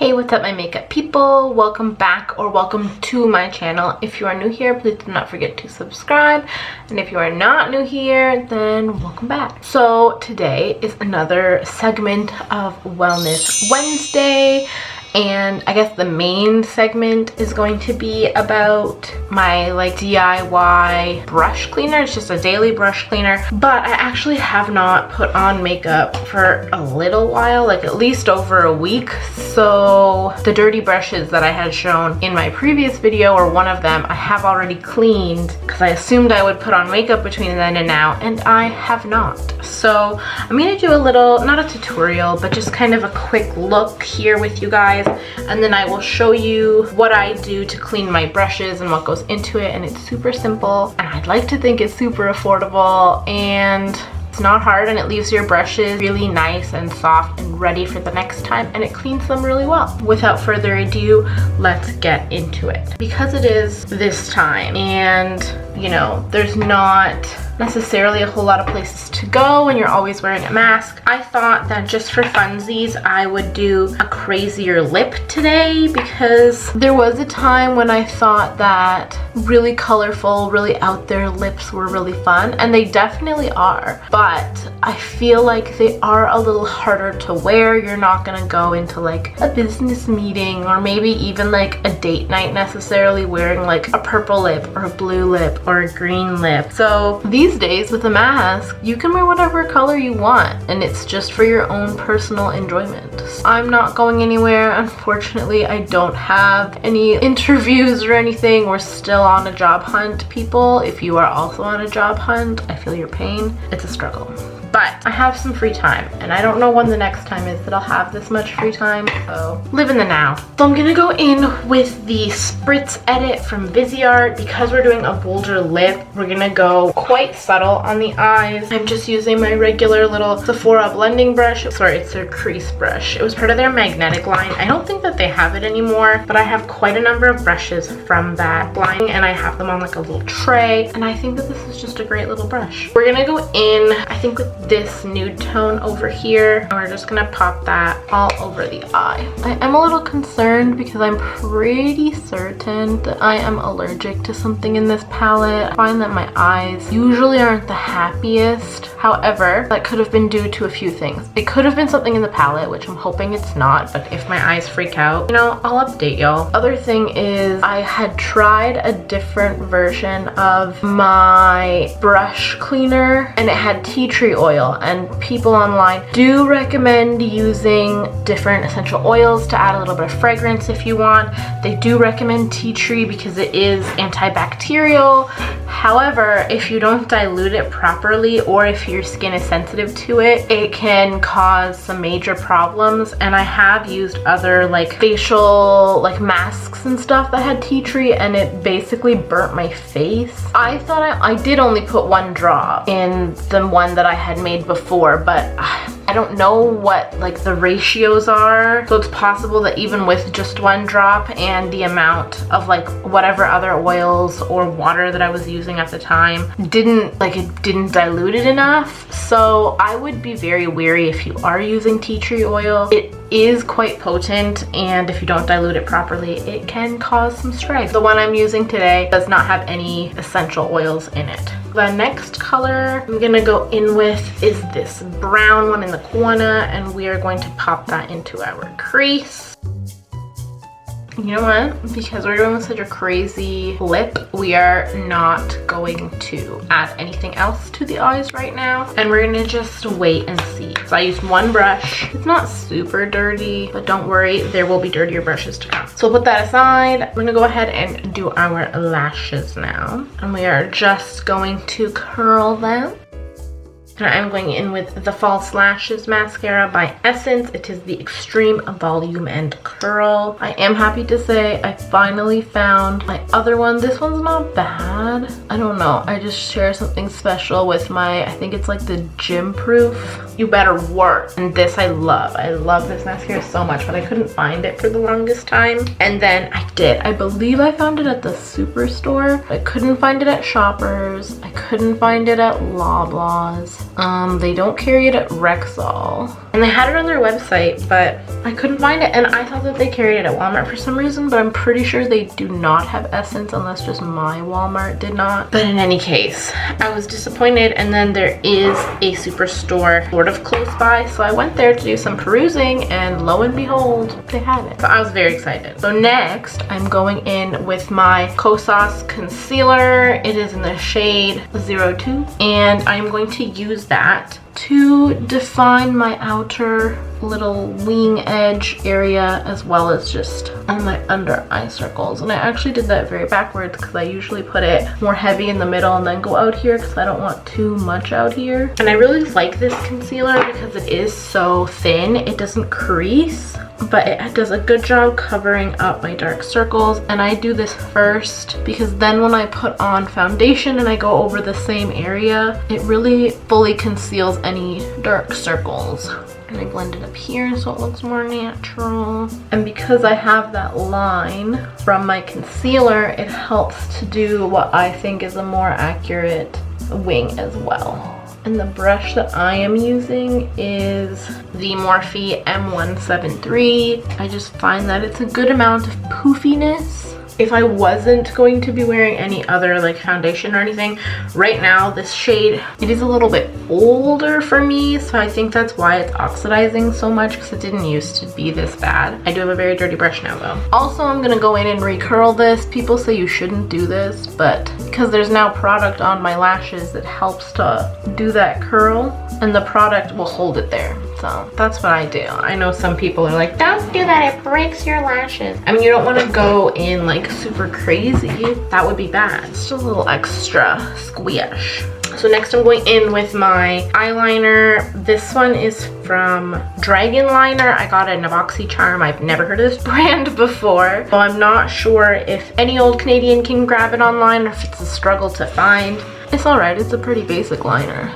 Hey, what's up my makeup people? Welcome back or welcome to my channel. If you are new here, please do not forget to subscribe. And if you are not new here, then welcome back. So today is another segment of Wellness Wednesday. And I guess the main segment is going to be about my DIY brush cleaner. It's just a daily brush cleaner, but I actually have not put on makeup for a little while, at least over a week. So the dirty brushes that I had shown in my previous video, or one of them, I have already cleaned because I assumed I would put on makeup between then and now, and I have not. So I'm gonna do a little, not a tutorial, but just kind of a quick look here with you guys. And then I will show you what I do to clean my brushes and what goes into it. And it's super simple, and I'd like to think it's super affordable, and it's not hard, and it leaves your brushes really nice and soft and ready for the next time, and it cleans them really well. Without further ado, let's get into it. Because it is this time and there's not necessarily a whole lot of places to go and you're always wearing a mask, I thought that just for funsies I would do a crazier lip today, because there was a time when I thought that really colorful, really out there lips were really fun, and they definitely are, but I feel like they are a little harder to wear. You're not gonna go into a business meeting or maybe even a date night necessarily wearing a purple lip or a blue lip or a green lip. So these days with a mask, you can wear whatever color you want, and it's just for your own personal enjoyment. I'm not going anywhere. Unfortunately, I don't have any interviews or anything. We're still on a job hunt, people. If you are also on a job hunt, I feel your pain. It's a struggle. But I have some free time, and I don't know when the next time is that I'll have this much free time, so live in the now. So I'm gonna go in with the Spritz Edit from Viseart. Because we're doing a bolder lip, we're gonna go quite subtle on the eyes. I'm just using my regular little Sephora blending brush. Sorry, it's their crease brush. It was part of their magnetic line. I don't think that they have it anymore, but I have quite a number of brushes from that line, and I have them on a little tray, and I think that this is just a great little brush. We're gonna go in, I think, with this nude tone over here, and we're just gonna pop that all over the eye. I am a little concerned because I'm pretty certain that I am allergic to something in this palette. I find that my eyes usually aren't the happiest. However, that could have been due to a few things. It could have been something in the palette, which I'm hoping it's not, but if my eyes freak out, I'll update y'all. Other thing is, I had tried a different version of my brush cleaner, and it had tea tree oil, and people online do recommend using different essential oils to add a little bit of fragrance if you want. They do recommend tea tree because it is antibacterial. However, if you don't dilute it properly, or if your skin is sensitive to it, it can cause some major problems. And I have used other facial masks and stuff that had tea tree, and it basically burnt my face. I thought I did only put one drop in the one that I had made before, but I don't know what the ratios are, so it's possible that even with just one drop and the amount of whatever other oils or water that I was using at the time it didn't dilute it enough. So I would be very wary if you are using tea tree oil. It is quite potent, and if you don't dilute it properly, it can cause some strife. The one I'm using today does not have any essential oils in it. The next color I'm gonna go in with is this brown one in the corner, and we are going to pop that into our crease. You know what? Because we're doing such a crazy lip, we are not going to add anything else to the eyes right now, and we're gonna just wait and see. So I used one brush. It's not super dirty, but don't worry, there will be dirtier brushes to come. So we'll put that aside. We're gonna go ahead and do our lashes now, and we are just going to curl them. And I'm going in with the False Lashes Mascara by Essence. It is the Extreme Volume and Curl. I am happy to say I finally found my other one. This one's not bad. I don't know. I just share something special with my, I think it's the Gym Proof. You Better Work. And this I love. I love this mascara so much, but I couldn't find it for the longest time. And then I did. I believe I found it at the Superstore. I couldn't find it at Shoppers. I couldn't find it at Loblaws. They don't carry it at Rexall. And they had it on their website, but I couldn't find it, and I thought that they carried it at Walmart for some reason, but I'm pretty sure they do not have Essence unless just my Walmart did not. But in any case, I was disappointed, and then there is a superstore sort of close by, so I went there to do some perusing, and lo and behold, they had it. So I was very excited. So next, I'm going in with my Kosas concealer. It is in the shade 02, and I'm going to use that to define my outer little wing edge area, as well as just on my under eye circles. And I actually did that very backwards because I usually put it more heavy in the middle and then go out here because I don't want too much out here. And I really like this concealer because it is so thin. It doesn't crease, but it does a good job covering up my dark circles. And I do this first because then when I put on foundation and I go over the same area, it really fully conceals any dark circles. And I blend it up here so it looks more natural. And because I have that line from my concealer, it helps to do what I think is a more accurate wing as well. And the brush that I am using is the Morphe M173. I just find that it's a good amount of poofiness. If I wasn't going to be wearing any other like foundation or anything, right now this shade, it is a little bit older for me, so I think that's why it's oxidizing so much, because it didn't used to be this bad. I do have a very dirty brush now though. Also, I'm gonna go in and recurl this. People say you shouldn't do this, but because there's now product on my lashes that helps to do that curl, and the product will hold it there. So that's what I do. I know some people are like, don't do that, it breaks your lashes. I mean, you don't want to go in like super crazy. That would be bad. Just a little extra squish. So next I'm going in with my eyeliner. This one is from Dragon Liner. I got it in a BoxyCharm. I've never heard of this brand before, so I'm not sure if any old Canadian can grab it online or if it's a struggle to find. It's alright, it's a pretty basic liner.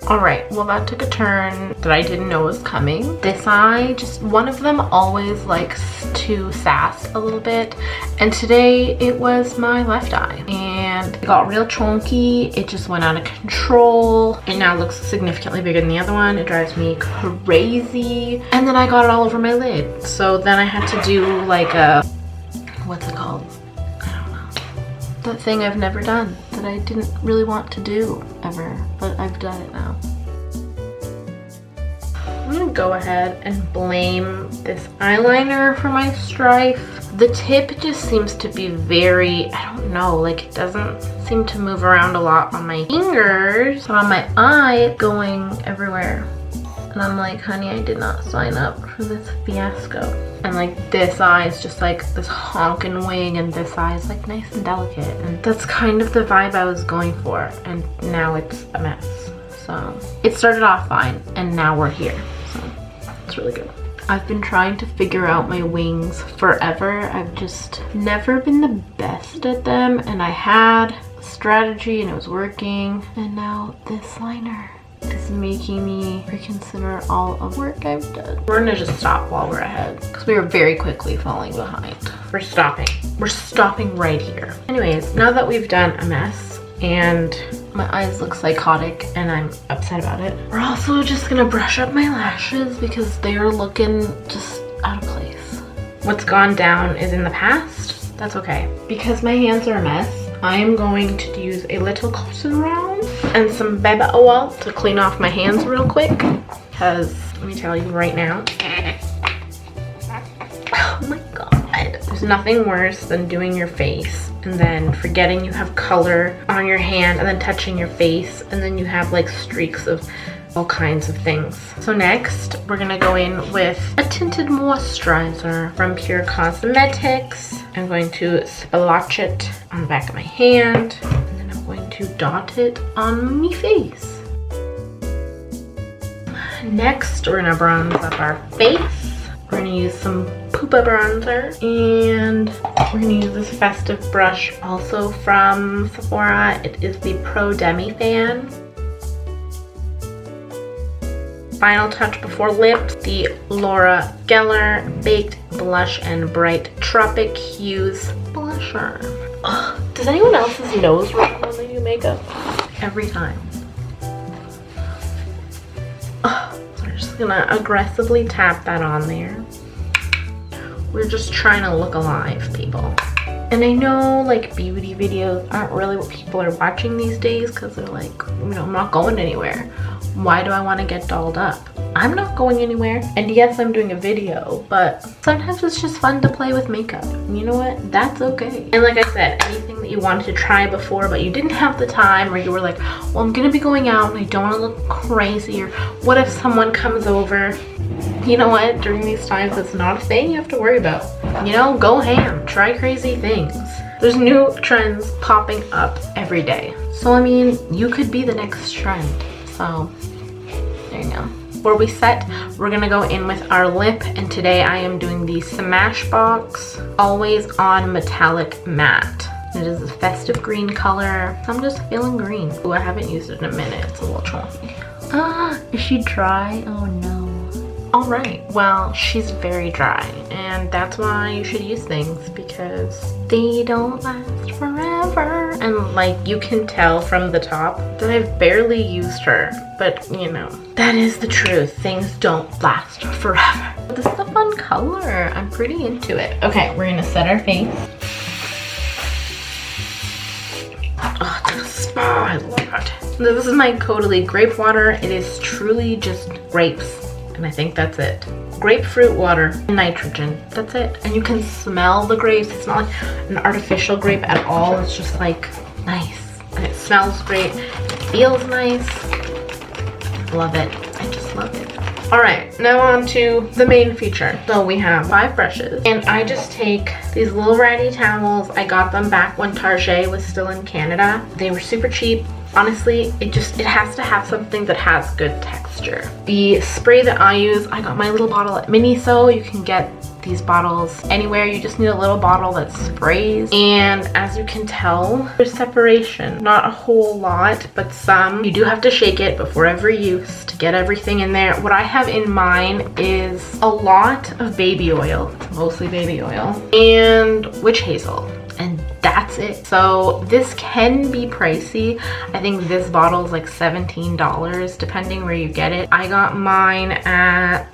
Alright, well that took a turn that I didn't know was coming. This eye, just one of them always likes to sass a little bit, and today it was my left eye. And it got real chunky, it just went out of control. It now looks significantly bigger than the other one. It drives me crazy. And then I got it all over my lid. So then I had to do like a, what's it called? That thing I've never done, that I didn't really want to do ever, but I've done it now. I'm gonna go ahead and blame this eyeliner for my stripe. The tip just seems to be very, I don't know, like it doesn't seem to move around a lot on my fingers, but on my eye, going everywhere. And I'm like, honey, I did not sign up for this fiasco. And like this eye is just like this honkin' wing, and this eye is like nice and delicate. And that's kind of the vibe I was going for. And now it's a mess. So it started off fine, and now we're here. So it's really good. I've been trying to figure out my wings forever. I've just never been the best at them. And I had a strategy and it was working. And now this liner is making me reconsider all of work I've done. We're gonna just stop while we're ahead because we are very quickly falling behind. We're stopping. We're stopping right here. Anyways, now that we've done a mess and my eyes look psychotic and I'm upset about it, we're also just gonna brush up my lashes because they are looking just out of place. What's gone down is in the past. That's okay. Because my hands are a mess, I am going to use a little cotton round and some baby oil to clean off my hands real quick, because let me tell you right now, oh my god, there's nothing worse than doing your face and then forgetting you have color on your hand and then touching your face and then you have like streaks of all kinds of things. So next we're gonna go in with a tinted moisturizer from Pure Cosmetics. I'm going to splotch it on the back of my hand and then I'm going to dot it on my face. Next we're gonna bronze up our face. We're gonna use some Koopa bronzer, and we're gonna use this festive brush also from Sephora. It is the Pro Demi Fan. Final touch before lips, the Laura Geller Baked Blush and Bright Tropic Hues blusher. Ugh, does anyone else's nose run when they do makeup? Every time. Ugh, so we're just gonna aggressively tap that on there. We're just trying to look alive, people. And I know like beauty videos aren't really what people are watching these days because they're like, you know, I'm not going anywhere. Why do I want to get dolled up? I'm not going anywhere. And yes, I'm doing a video, but sometimes it's just fun to play with makeup. And you know what? That's okay. And like I said, anything that you wanted to try before but you didn't have the time, or you were like, well, I'm gonna be going out and I don't want to look crazy, or what if someone comes over? You know what? During these times, it's not a thing you have to worry about. You know, go ham, try crazy things. There's new trends popping up every day. So I mean, you could be the next trend. So there you go. Before we set, we're gonna go in with our lip, and today I am doing the Smashbox Always On Metallic Matte. It is a festive green color. I'm just feeling green. Ooh, I haven't used it in a minute. It's a little chunky. Ah, is she dry? Oh no. All right, well, she's very dry, and that's why you should use things, because they don't last forever. And like, you can tell from the top that I've barely used her, but you know, that is the truth. Things don't last forever. But this is a fun color. I'm pretty into it. Okay, we're gonna set our face. Oh, it's like a spa, I love it. This is my Caudalie grape water. It is truly just grapes. And I think that's it. Grapefruit water and nitrogen. That's it. And you can smell the grapes. It's not like an artificial grape at all. It's just like nice. And it smells great. It feels nice. Love it. I just love it. Alright, now on to the main feature. So we have 5 brushes. And I just take these little ratty towels. I got them back when Target was still in Canada. They were super cheap. Honestly, it has to have something that has good texture. The spray that I use, I got my little bottle at Miniso. You can get these bottles anywhere. You just need a little bottle that sprays. And as you can tell, there's separation. Not a whole lot, but some. You do have to shake it before every use to get everything in there. What I have in mine is a lot of baby oil. It's mostly baby oil. And witch hazel. And that's it. So this can be pricey. I think this bottle is like $17 depending where you get it. I got mine at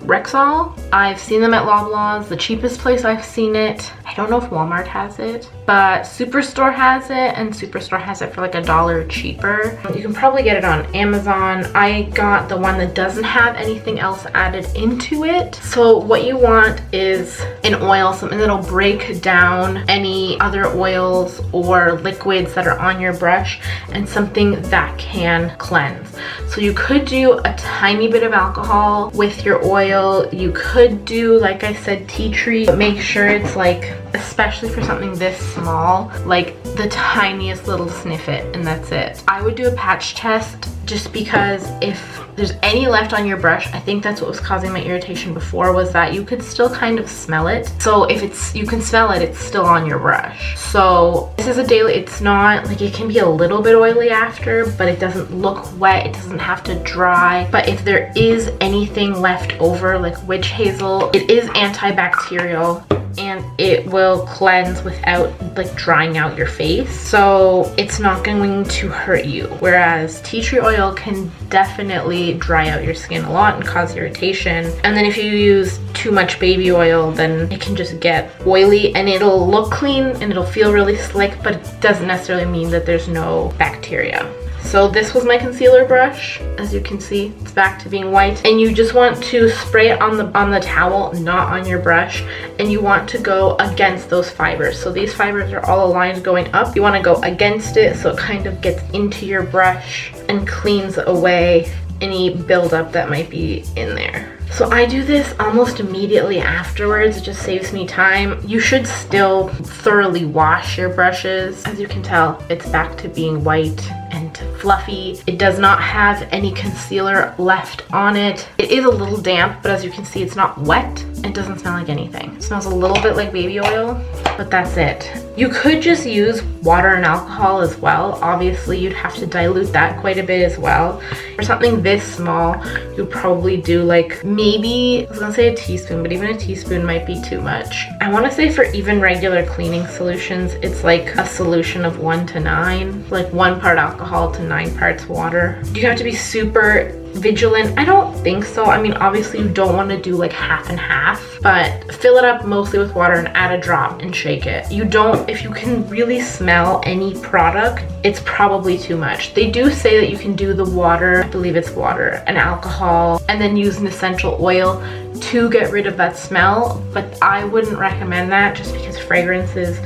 Rexall. I've seen them at Loblaws. The cheapest place I've seen it, I don't know if Walmart has it, but Superstore has it, and Superstore has it for like $1 cheaper. You can probably get it on Amazon. I got the one that doesn't have anything else added into it. So what you want is an oil, something that'll break down any other oils or liquids that are on your brush, and something that can cleanse. So you could do a tiny bit of alcohol with your oil. You could do, like I said, tea tree, but make sure it's like, especially for something this small, like the tiniest little snippet, and that's it. I would do a patch test just because if there's any left on your brush, I think that's what was causing my irritation before, was that you could still kind of smell it. So if you can smell it, it's still on your brush. So this is a daily, it's not like, it can be a little bit oily after, but it doesn't look wet, it doesn't have to dry. But if there is anything left over, like witch hazel, it is antibacterial and it will cleanse without like drying out your face, so it's not going to hurt you. Whereas tea tree oil can definitely dry out your skin a lot and cause irritation. And then if you use too much baby oil, then it can just get oily and it'll look clean and it'll feel really slick, but it doesn't necessarily mean that there's no bacteria. So this was my concealer brush. As you can see, it's back to being white. And you just want to spray it on the towel, not on your brush. And you want to go against those fibers. So these fibers are all aligned going up. You want to go against it so it kind of gets into your brush and cleans away any buildup that might be in there. So I do this almost immediately afterwards. It just saves me time. You should still thoroughly wash your brushes. As you can tell, it's back to being white and fluffy. It does not have any concealer left on it. It is a little damp, but as you can see, it's not wet It doesn't smell like anything. It smells a little bit like baby oil, but that's it. You could just use water and alcohol as well. Obviously, you'd have to dilute that quite a bit as well. For something this small, you'd probably do like maybe, I was gonna say a teaspoon, but even a teaspoon might be too much. I wanna say for even regular cleaning solutions, it's like a solution of 1 to 9, like 1 part alcohol to 9 parts water. Do you have to be super vigilant? I don't think so. I mean, obviously you don't want to do like half and half, but fill it up mostly with water and add a drop and shake it. You don't, if you can really smell any product, it's probably too much. They do say that you can do the water, I believe it's water and alcohol, and then use an essential oil to get rid of that smell, but I wouldn't recommend that just because fragrances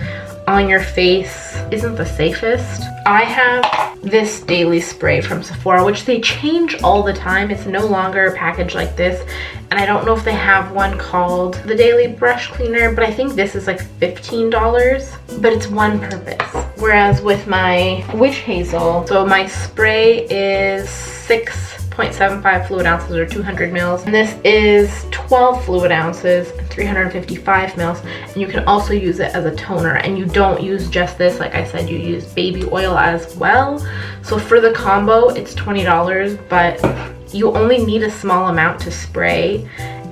on your face isn't the safest. I have this daily spray from Sephora, which they change all the time. It's no longer packaged like this, and I don't know if they have one called the daily brush cleaner, but I think this is like $15, but it's one purpose. Whereas with my witch hazel, so my spray is 6.75 fluid ounces or 200 mils, and this is 12 fluid ounces and 355 mils, and you can also use it as a toner. And you don't use just this, like I said, you use baby oil as well. So for the combo it's $20, but you only need a small amount to spray,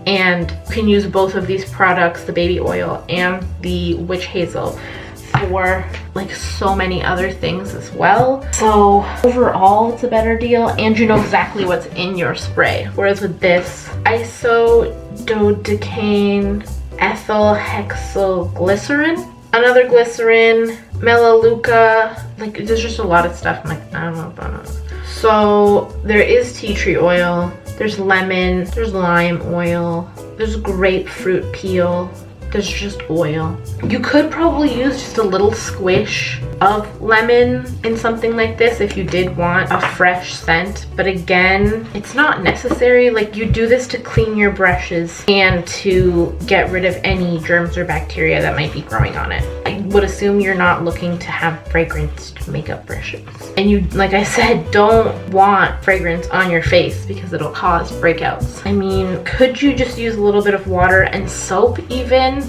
and you can use both of these products, the baby oil and the witch hazel, for like so many other things as well. So overall it's a better deal, and you know exactly what's in your spray. Whereas with this isododecane ethyl hexyl glycerin, another glycerin, melaleuca, like there's just a lot of stuff. I'm like, I don't know about it. So there is tea tree oil, there's lemon, there's lime oil, there's grapefruit peel, there's just oil. You could probably use just a little squish of lemon in something like this if you did want a fresh scent, but again, it's not necessary. Like, you do this to clean your brushes and to get rid of any germs or bacteria that might be growing on it. I would assume you're not looking to have fragranced makeup brushes, and you, like I said, don't want fragrance on your face because it'll cause breakouts. I mean, could you just use a little bit of water and soap even?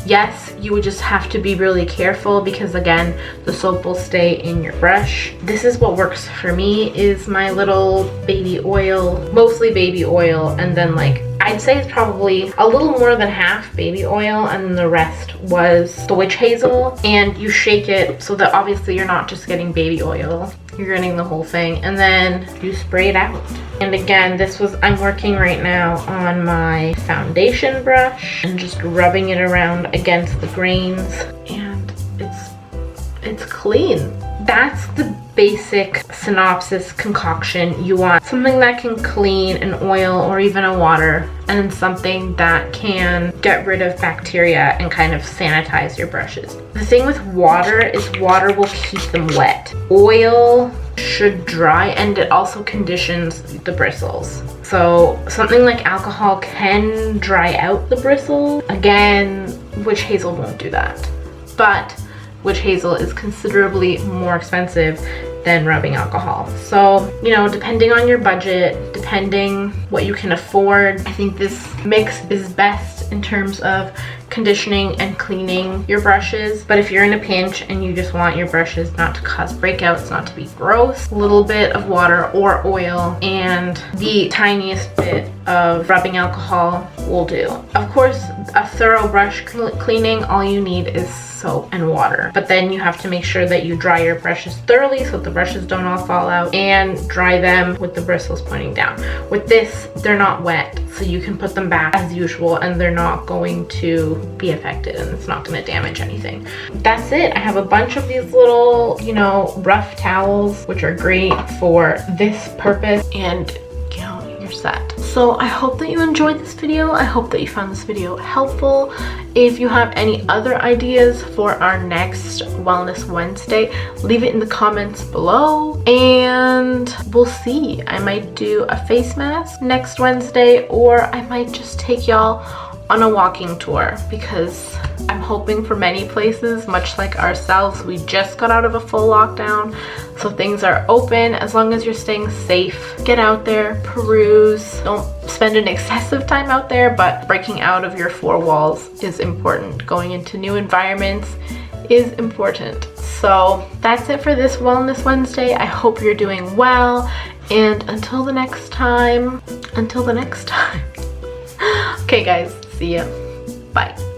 Yes, you would just have to be really careful because again, the soap will stay in your brush. This is what works for me, is my little baby oil, mostly baby oil, and then like I'd say it's probably a little more than half baby oil, and then the rest was the witch hazel. And you shake it so that obviously you're not just getting baby oil, you're getting the whole thing, and then you spray it out. And again, this was, I'm working right now on my foundation brush and just rubbing it around against the grains, and it's clean. That's the basic synopsis concoction. You want something that can clean an oil or even a water, and then something that can get rid of bacteria and kind of sanitize your brushes. The thing with water is water will keep them wet. Oil should dry, and it also conditions the bristles. So something like alcohol can dry out the bristles. Again, witch hazel won't do that, but witch hazel is considerably more expensive than rubbing alcohol. So, you know, depending on your budget, depending what you can afford, I think this mix is best in terms of conditioning and cleaning your brushes. But if you're in a pinch and you just want your brushes not to cause breakouts, not to be gross, a little bit of water or oil and the tiniest bit of rubbing alcohol will do. Of course, a thorough brush cleaning, all you need is soap and water, but then you have to make sure that you dry your brushes thoroughly so that the brushes don't all fall out, and dry them with the bristles pointing down. With this, they're not wet, so you can put them back as usual and they're not going to be affected, and it's not going to damage anything. That's it. I have a bunch of these little, you know, rough towels, which are great for this purpose, and you know, you're set. So I hope that you enjoyed this video. I hope that you found this video helpful. If you have any other ideas for our next Wellness Wednesday, leave it in the comments below, and we'll see. I might do a face mask next Wednesday, or I might just take y'all on a walking tour because I'm hoping for many places, much like ourselves, we just got out of a full lockdown, so things are open. As long as you're staying safe, get out there, peruse. Don't spend an excessive time out there, but breaking out of your four walls is important. Going into new environments is important. So that's it for this Wellness Wednesday. I hope you're doing well, and until the next time, okay guys, see ya. Bye.